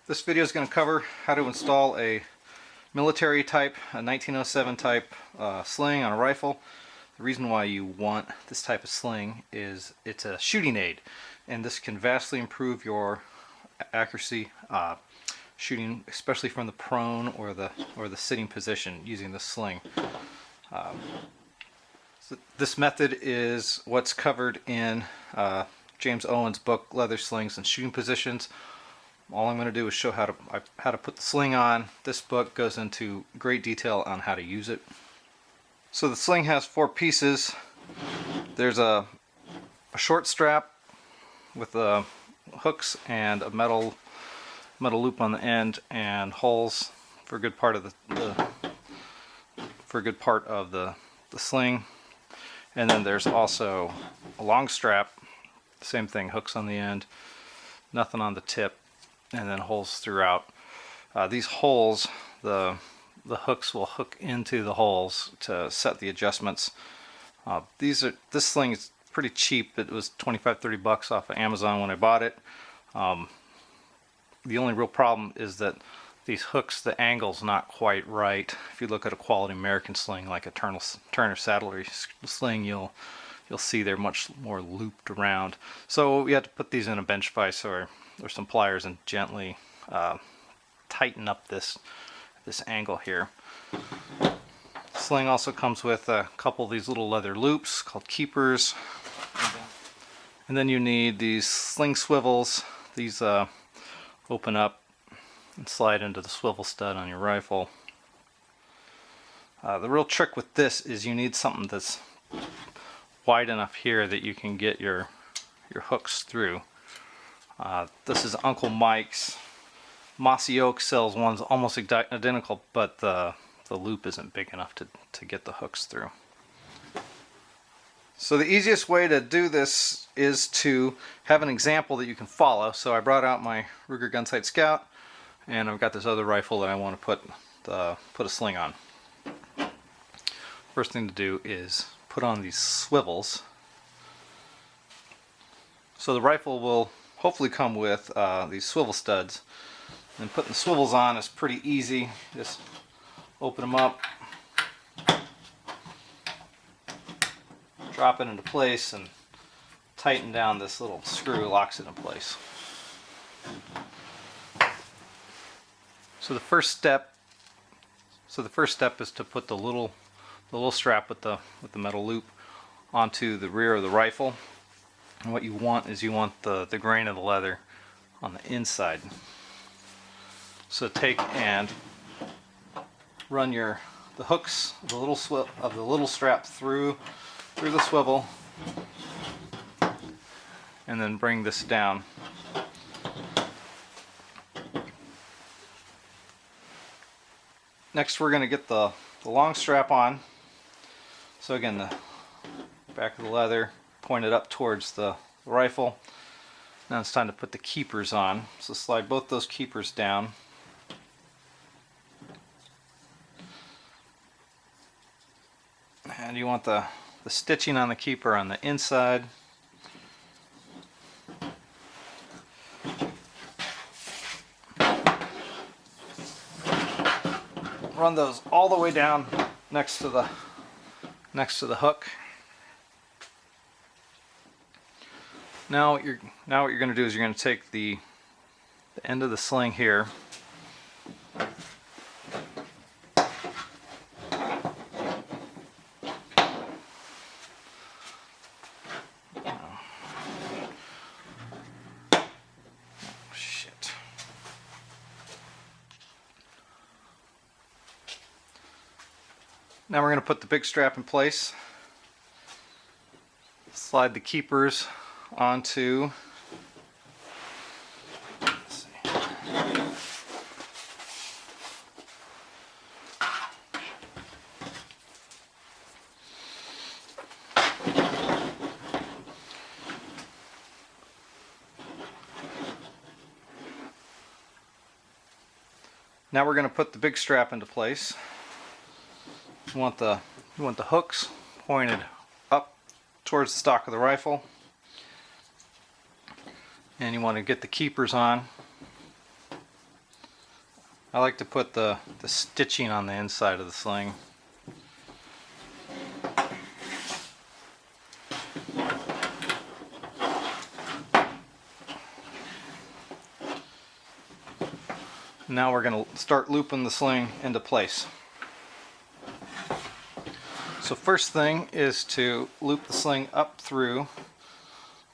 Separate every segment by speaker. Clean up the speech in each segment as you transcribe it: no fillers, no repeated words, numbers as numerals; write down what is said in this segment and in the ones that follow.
Speaker 1: This video is going to cover how to install a military type, a 1907 type sling on a rifle. The reason why you want this type of sling is it's a shooting aid, and this can vastly improve your accuracy shooting, especially from the prone or the sitting position using the sling. So this method is what's covered in James Owen's book, Leather Slings and Shooting Positions. All I'm going to do is show how to put the sling on. This book goes into great detail on how to use it. So the sling has 4 pieces. There's a short strap with hooks and a metal loop on the end and holes for a good part of the sling. And then there's also a long strap, same thing, hooks on the end, nothing on the tip, and then holes throughout. These holes, the hooks will hook into the holes to set the adjustments. This sling is pretty cheap. It was $25-30 off of Amazon when I bought it. The only real problem is that these hooks, the angle's not quite right. If you look at a quality American sling like a Turner saddlery sling, you'll see they're much more looped around. So we had to put these in a bench vise or some pliers and gently tighten up this angle here. Sling also comes with a couple of these little leather loops called keepers, and then you need these sling swivels. These open up and slide into the swivel stud on your rifle. The real trick with this is you need something that's wide enough here that you can get your hooks through. This is Uncle Mike's. Mossy Oak sells ones almost identical, but the loop isn't big enough to get the hooks through. So the easiest way to do this is to have an example that you can follow. So I brought out my Ruger Gunsight Scout, and I've got this other rifle that I want to put a sling on. First thing to do is put on these swivels. So the rifle will hopefully come with these swivel studs, and putting the swivels on is pretty easy. Just open them up, drop it into place, and tighten down this little screw, locks it in place. So the first step is to put the little strap with the metal loop onto the rear of the rifle. And what you want is the grain of the leather on the inside. So take and run the hooks of the little strap through the swivel, and then bring this down. Next we're going to get the long strap on. So again, the back of the leather pointed up towards the rifle. Now it's time to put the keepers on. So slide both those keepers down. And you want the stitching on the keeper on the inside. Run those all the way down next to the hook. Now what you're going to do is you're going to take the end of the sling here, Now we're going to put the big strap in place, slide the keepers onto, let's see. Now we're going to put the big strap into place. You want the hooks pointed up towards the stock of the rifle, and you want to get the keepers on. I like to put the stitching on the inside of the sling. Now we're going to start looping the sling into place. So first thing is to loop the sling up through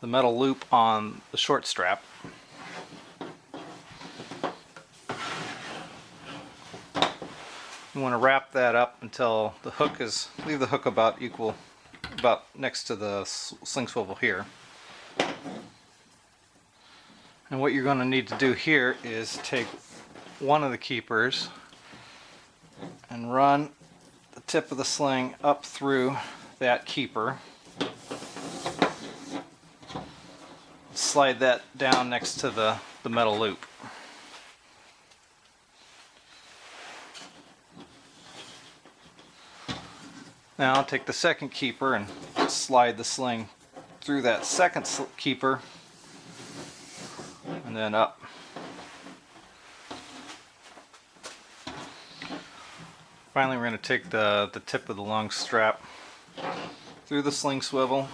Speaker 1: the metal loop on the short strap. You want to wrap that up until the hook is, leave the hook about next to the sling swivel here. And what you're going to need to do here is take one of the keepers and run the tip of the sling up through that keeper. Slide that down next to the metal loop. Now take the second keeper and slide the sling through that second keeper and then up. Finally, we're going to take the tip of the long strap through the sling swivel,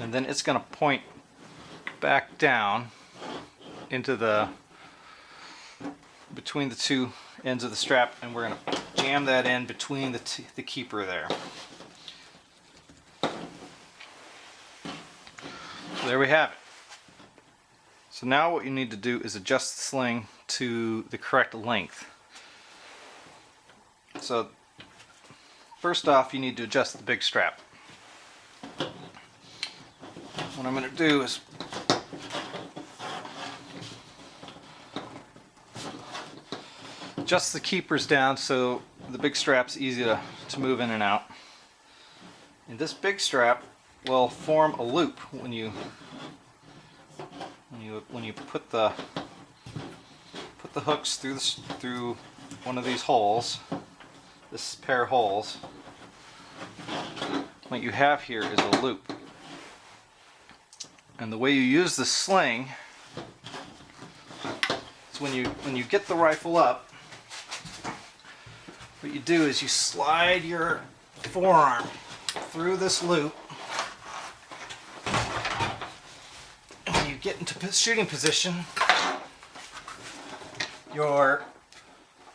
Speaker 1: and then it's going to point back down into between the two ends of the strap, and we're going to jam that in between the keeper there. So there we have it. So now what you need to do is adjust the sling to the correct length. So first off, you need to adjust the big strap. What I'm going to do is adjust the keepers down so the big strap's easy to move in and out. And this big strap will form a loop when you put the hooks through one of these holes, this pair of holes. What you have here is a loop. And the way you use the sling is when you get the rifle up, what you do is you slide your forearm through this loop, and when you get into shooting position,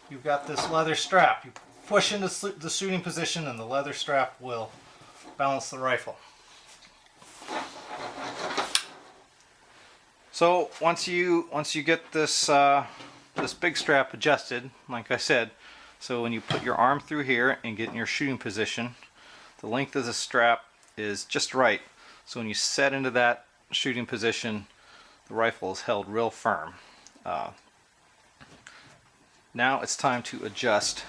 Speaker 1: you've got this leather strap. You push into the shooting position and the leather strap will balance the rifle. So once you get this big strap adjusted, like I said, so when you put your arm through here and get in your shooting position, the length of the strap is just right. So when you set into that shooting position, the rifle is held real firm. Now it's time to adjust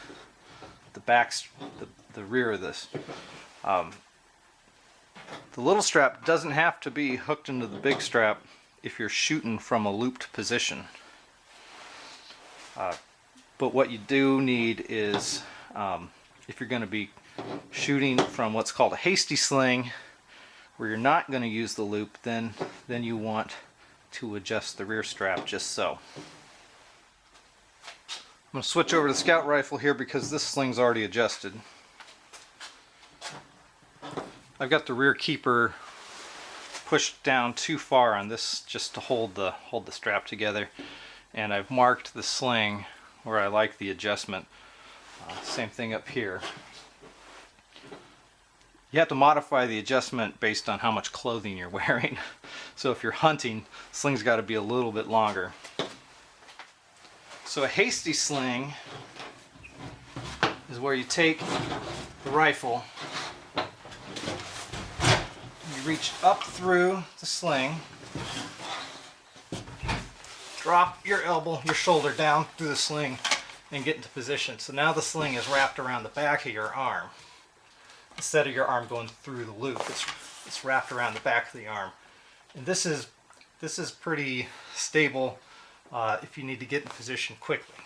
Speaker 1: the rear of this. The little strap doesn't have to be hooked into the big strap if you're shooting from a looped position. But what you do need is, if you're going to be shooting from what's called a hasty sling, where you're not going to use the loop, then you want to adjust the rear strap just so. I'm going to switch over to the scout rifle here because this sling's already adjusted. I've got the rear keeper pushed down too far on this just to hold the strap together, and I've marked the sling where I like the adjustment. Same thing up here. You have to modify the adjustment based on how much clothing you're wearing. So if you're hunting, the sling's got to be a little bit longer. So a hasty sling is where you take the rifle, you reach up through the sling, drop your shoulder down through the sling and get into position. So now the sling is wrapped around the back of your arm. Instead of your arm going through the loop, it's wrapped around the back of the arm. And this is pretty stable if you need to get in position quickly.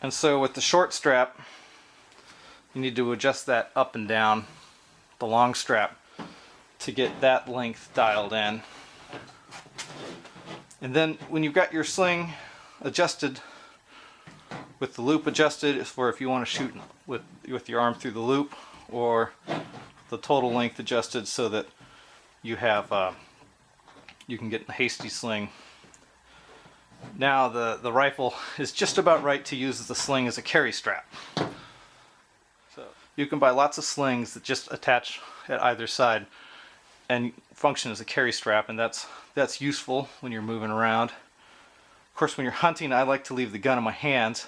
Speaker 1: And so with the short strap, you need to adjust that up and down, the long strap, to get that length dialed in. And then when you've got your sling adjusted, with the loop adjusted, is for if you want to shoot with your arm through the loop, or the total length adjusted so that you have you can get a hasty sling. Now the rifle is just about right to use the sling as a carry strap. So you can buy lots of slings that just attach at either side and function as a carry strap, and that's useful when you're moving around. Of course, when you're hunting, I like to leave the gun in my hands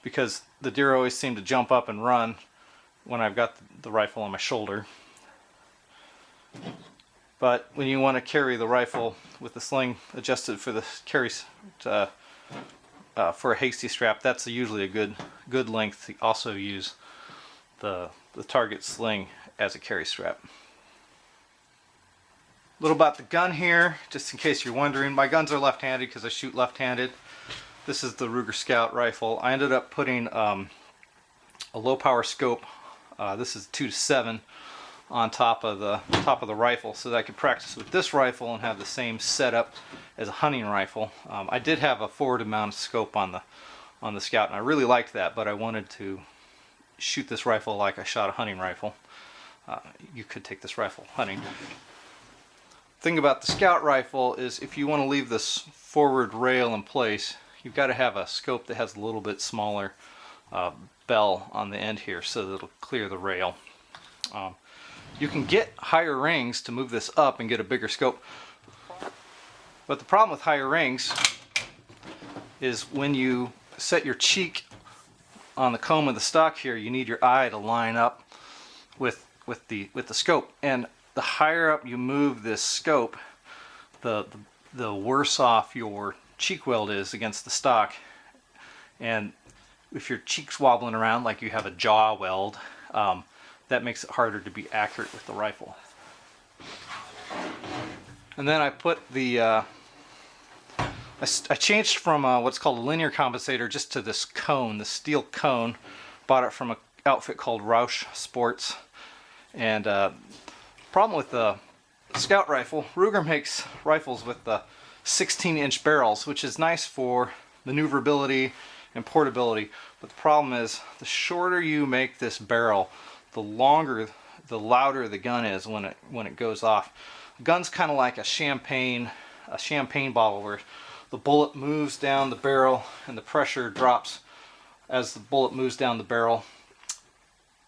Speaker 1: because the deer always seem to jump up and run when I've got the rifle on my shoulder. But when you want to carry the rifle with the sling adjusted for the for a hasty strap, that's usually a good length to also use the target sling as a carry strap. A little about the gun here, just in case you're wondering. My guns are left-handed because I shoot left-handed. This is the Ruger Scout rifle. I ended up putting a low-power scope. This is 2-7 on top of the rifle, so that I could practice with this rifle and have the same setup as a hunting rifle. I did have a forward-mounted scope on the Scout, and I really liked that, but I wanted to shoot this rifle like I shot a hunting rifle. You could take this rifle hunting. Thing about the Scout rifle is if you want to leave this forward rail in place, you've got to have a scope that has a little bit smaller bell on the end here so that it'll clear the rail. You can get higher rings to move this up and get a bigger scope, but the problem with higher rings is when you set your cheek on the comb of the stock here, you need your eye to line up with the scope, and the higher up you move this scope, the worse off your cheek weld is against the stock. And if your cheek's wobbling around like you have a jaw weld, that makes it harder to be accurate with the rifle. And then I put the I changed from what's called a linear compensator just to this cone, the steel cone. Bought it from an outfit called Roush Sports. And problem with the Scout rifle, Ruger makes rifles with the 16-inch barrels, which is nice for maneuverability and portability. But the problem is, the shorter you make this barrel, the louder the gun is when it goes off. The gun's kind of like a champagne bottle, where the bullet moves down the barrel and the pressure drops as the bullet moves down the barrel.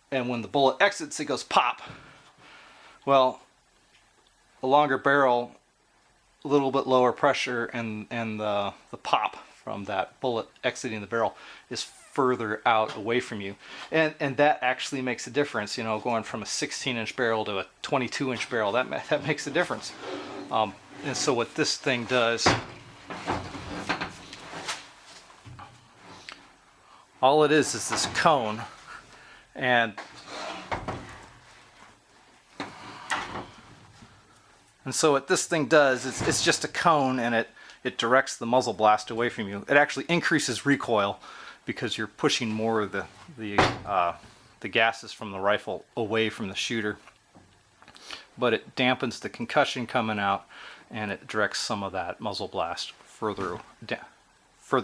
Speaker 1: And when the bullet exits, it goes pop. Well, a longer barrel, a little bit lower pressure, and the pop from that bullet exiting the barrel is further out away from you, and that actually makes a difference. You know, going from a 16-inch barrel to a 22-inch barrel, that makes a difference. And so what this thing does, all it is this cone, and so what this thing does is it's just a cone, and it directs the muzzle blast away from you. It actually increases recoil because you're pushing more of the gases from the rifle away from the shooter. But it dampens the concussion coming out, and it directs some of that muzzle blast further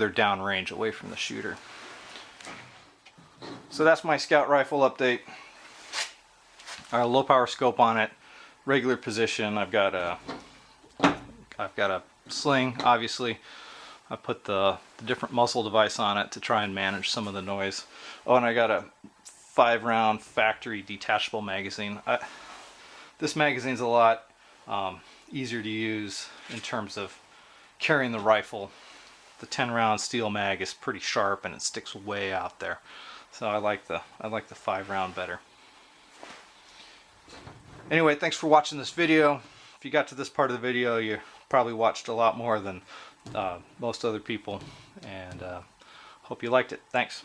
Speaker 1: down range away from the shooter. So that's my Scout rifle update. I got a low power scope on it, regular position. I've got a sling, obviously. I put the different muzzle device on it to try and manage some of the noise. Oh, and I got a 5-round factory detachable magazine. This magazine's a lot easier to use in terms of carrying the rifle. The 10-round steel mag is pretty sharp and it sticks way out there. So I like the 5-round better. Anyway, thanks for watching this video. If you got to this part of the video, you probably watched a lot more than most other people, and hope you liked it. Thanks.